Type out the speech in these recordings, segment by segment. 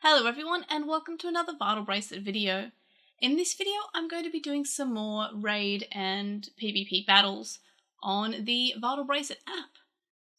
Hello everyone and welcome to another Vital Bracelet video. In this video I'm going to be doing some more raid and PvP battles on the Vital Bracelet app.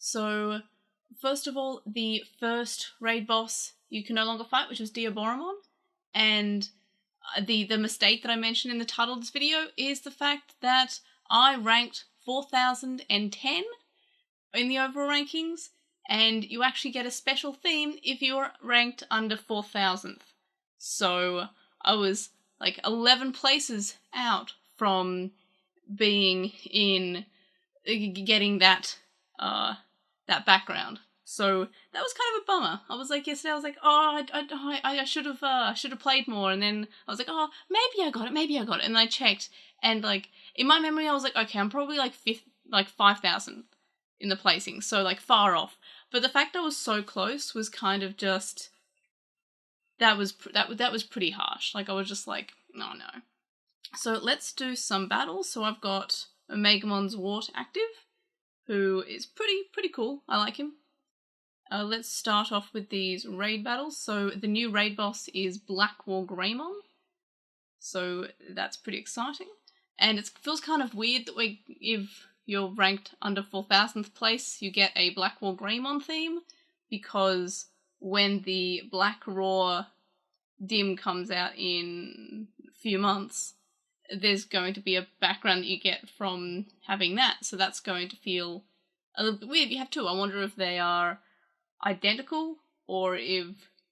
So first of all, the first raid boss you can no longer fight, which was Diaboromon, and the mistake that I mentioned in the title of this video is the fact that I ranked 4010 in the overall rankings, and you actually get a special theme if you're ranked under 4000th. So I was like 11 places out from being in getting that background. So that was kind of a bummer. I was like yesterday, I was like, oh, I should have played more, and then I was like, oh, maybe I got it, and I checked, and like in my memory, I was like, okay, I'm probably like 5,000 in the placing, so like far off. But the fact I was so close was kind of just that was pretty harsh. Like I was just like, oh no. So let's do some battles. So I've got Omegamon's Wart active, who is pretty cool. I like him. Let's start off with these raid battles. So the new raid boss is Blackwall Greymon. So that's pretty exciting. And it feels kind of weird that if you're ranked under 4000th place, you get a Blackwall Greymon theme, because when the Black Raw dim comes out in a few months, there's going to be a background that you get from having that, so that's going to feel a little bit weird. You have two. I wonder if they are identical, or if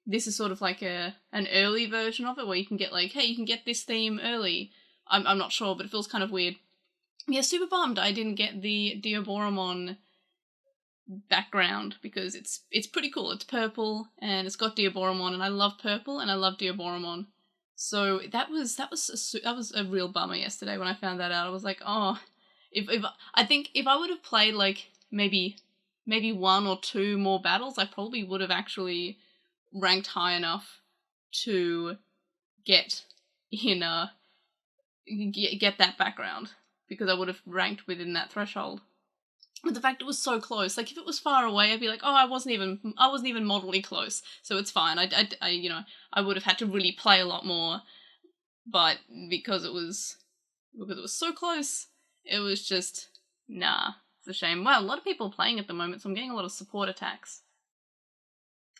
this is sort of like an early version of it, where you can get like, hey, you can get this theme early. I'm not sure, but it feels kind of weird. Yeah, super bummed I didn't get the Diaboromon background, because it's pretty cool. It's purple and it's got Diaboromon, and I love purple and I love Diaboromon. So that was a real bummer yesterday when I found that out. I was like, oh, I think if I would have played like maybe one or two more battles, I probably would have actually ranked high enough to get get that background, because I would have ranked within that threshold. But the fact it was so close, like if it was far away, I'd be like, oh, I wasn't even moderately close, so it's fine. I would have had to really play a lot more, but because it was so close, it was just nah. It's a shame. Wow, a lot of people are playing at the moment, so I'm getting a lot of support attacks.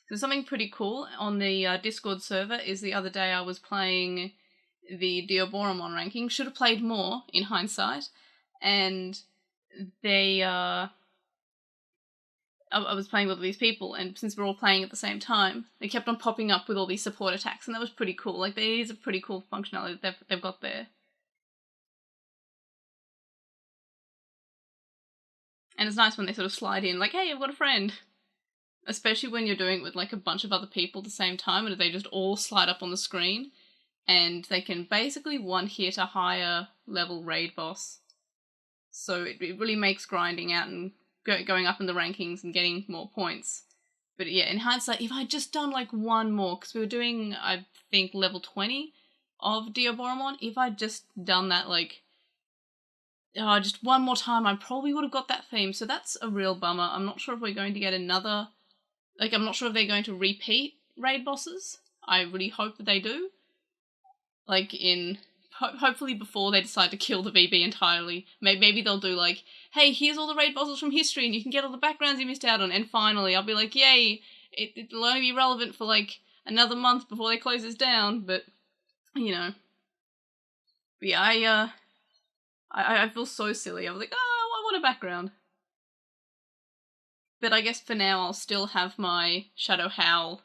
So something pretty cool on the Discord server is the other day I was playing the Diaboromon ranking. Should have played more in hindsight, and I was playing with all these people, and since we're all playing at the same time, they kept on popping up with all these support attacks, and that was pretty cool. Like, there is a pretty cool functionality that they've got there. And it's nice when they sort of slide in, like, hey, I've got a friend. Especially when you're doing it with like a bunch of other people at the same time, and they just all slide up on the screen, and they can basically one-hit a higher level raid boss. So it really makes grinding out and going up in the rankings and getting more points. But yeah, in hindsight, if I'd just done like one more, because we were doing, I think, level 20 of Diaboromon, if I'd just done that like just one more time, I probably would have got that theme. So that's a real bummer. I'm not sure if we're going to get another, like, I'm not sure if they're going to repeat raid bosses. I really hope that they do. Like hopefully before they decide to kill the VB entirely. Maybe they'll do like, hey, here's all the raid bosses from history and you can get all the backgrounds you missed out on, and finally I'll be like, yay, it'll only be relevant for like another month before they close this down, but you know. But yeah, I feel so silly. I was like, oh, I want a background. But I guess for now I'll still have my Shadow Howl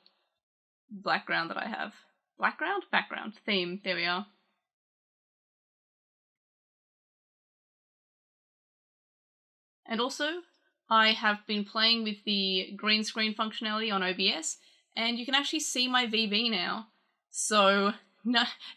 background that I have. Background theme, there we are. And also, I have been playing with the green screen functionality on OBS, and you can actually see my VB now. So,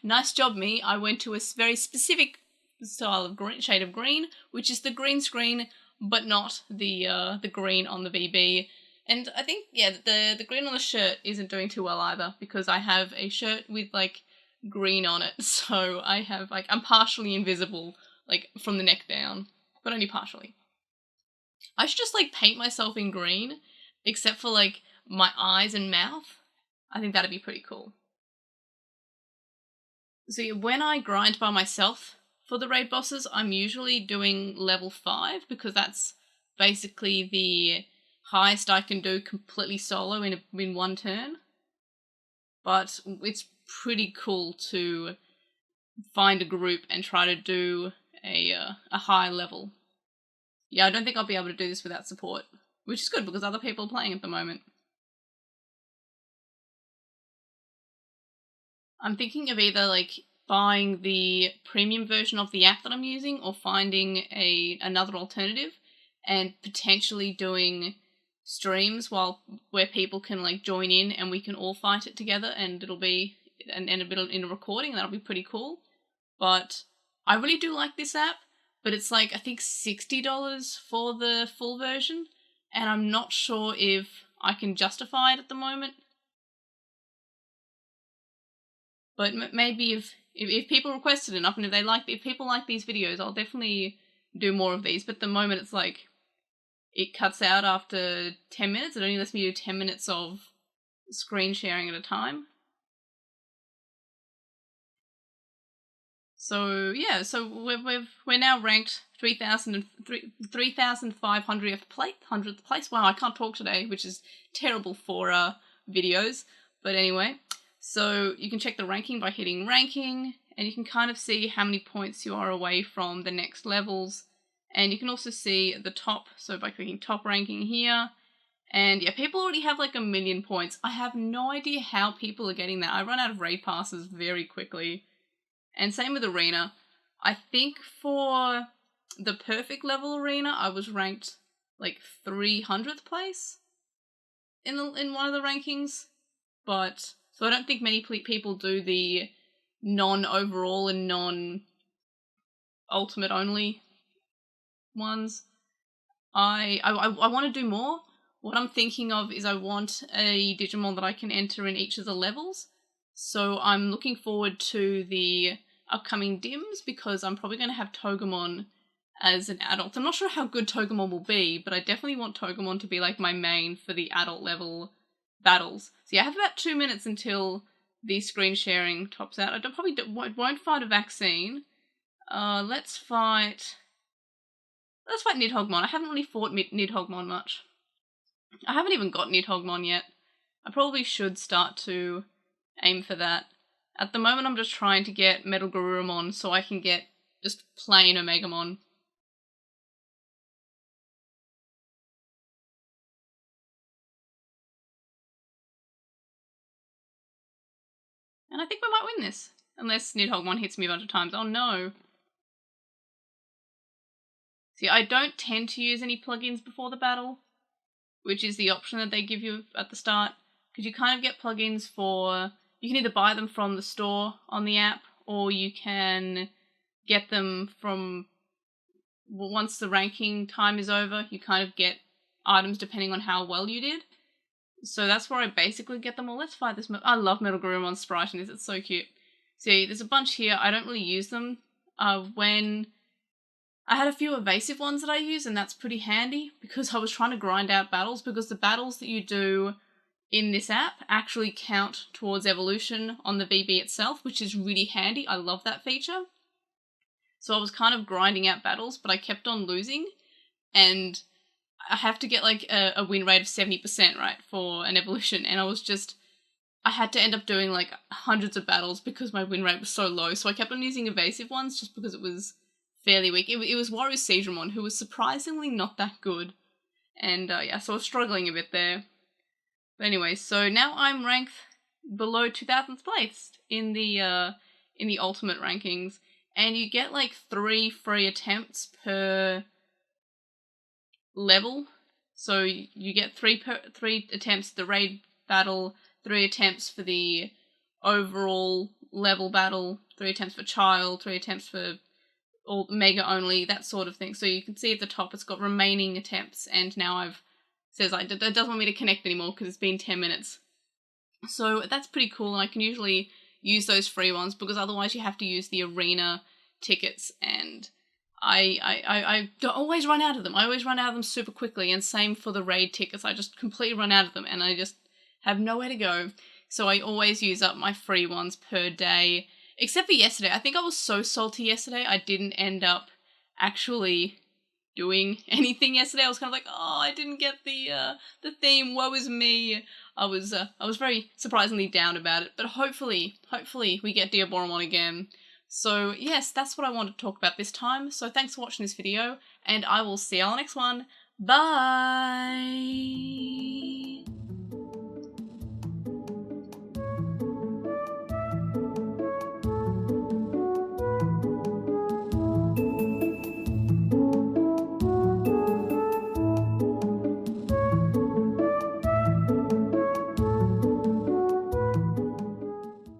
nice job me. I went to a very specific style of shade of green, which is the green screen, but not the green on the VB. And I think, yeah, the green on the shirt isn't doing too well either, because I have a shirt with, like, green on it, so I have, like, I'm partially invisible, like, from the neck down, but only partially. I should just, like, paint myself in green, except for, like, my eyes and mouth. I think that'd be pretty cool. So yeah, when I grind by myself for the raid bosses, I'm usually doing level 5 because that's basically the highest I can do completely solo in one turn. But it's pretty cool to find a group and try to do a high level. Yeah, I don't think I'll be able to do this without support, which is good because other people are playing at the moment. I'm thinking of either like buying the premium version of the app that I'm using or finding another alternative and potentially doing streams where people can like join in and we can all fight it together, and it'll be and a bit in a recording. That'll be pretty cool. But I really do like this app, but it's like I think $60 for the full version, and I'm not sure if I can justify it at the moment. But maybe if people request it enough, and if people like these videos, I'll definitely do more of these. But at the moment, it's like it cuts out after 10 minutes. It only lets me do 10 minutes of screen sharing at a time. So yeah, so we're now ranked 3,500th place. Wow, I can't talk today, which is terrible for videos. But anyway, so you can check the ranking by hitting ranking, and you can kind of see how many points you are away from the next levels. And you can also see the top, so by clicking top ranking here. And yeah, people already have like 1 million points. I have no idea how people are getting that. I run out of raid passes very quickly. And same with arena. I think for the perfect level arena, I was ranked like 300th place in one of the rankings. But so I don't think many people do the non-overall and non-ultimate only ones. I want to do more. What I'm thinking of is I want a Digimon that I can enter in each of the levels. So I'm looking forward to the upcoming Dims because I'm probably going to have Togemon as an adult. I'm not sure how good Togemon will be, but I definitely want Togemon to be like my main for the adult level battles. So yeah, I have about 2 minutes until the screen sharing tops out. I won't fight a vaccine. Let's fight Nidhoggmon. I haven't really fought Nidhoggmon much. I haven't even got Nidhoggmon yet. I probably should start to aim for that. At the moment, I'm just trying to get Metal Garurumon so I can get just plain Omegamon. And I think we might win this. Unless Nidhoggmon hits me a bunch of times. Oh no. See, I don't tend to use any plugins before the battle, which is the option that they give you at the start. Because you kind of get plugins for... You can either buy them from the store on the app, or you can get them from... Once the ranking time is over, you kind of get items depending on how well you did. So that's where I basically get them all. Let's fight this. I love Metal Garurumon's sprite in this. It's so cute. See, there's a bunch here. I don't really use them. When I had a few evasive ones that I use, and that's pretty handy because I was trying to grind out battles, because the battles that you do in this app actually count towards evolution on the VB itself, which is really handy. I love that feature. So I was kind of grinding out battles, but I kept on losing, and I have to get like a win rate of 70%, right, for an evolution, and I had to end up doing like hundreds of battles because my win rate was so low, so I kept on using evasive ones just because it was fairly weak. It was Waru's Seedramon, who was surprisingly not that good, and yeah, so I was struggling a bit there. But anyway, so now I'm ranked below 2000th place in the ultimate rankings, and you get like 3 free attempts per level. So you get 3 attempts at the raid battle, 3 attempts for the overall level battle, 3 attempts for child, 3 attempts for all mega only, that sort of thing. So you can see at the top it's got remaining attempts, and now it doesn't want me to connect anymore because it's been 10 minutes. So that's pretty cool, and I can usually use those free ones because otherwise you have to use the arena tickets, and I don't always run out of them. I always run out of them super quickly, and same for the raid tickets. I just completely run out of them, and I just have nowhere to go. so I always use up my free ones per day. Except for yesterday. I think I was so salty yesterday I didn't end up actually doing anything yesterday. I was kind of like, oh, I didn't get the theme, woe is me. I was very surprisingly down about it, but hopefully we get Diaboromon again. So yes, that's what I wanted to talk about this time. So thanks for watching this video, and I will see you on the next one. Bye!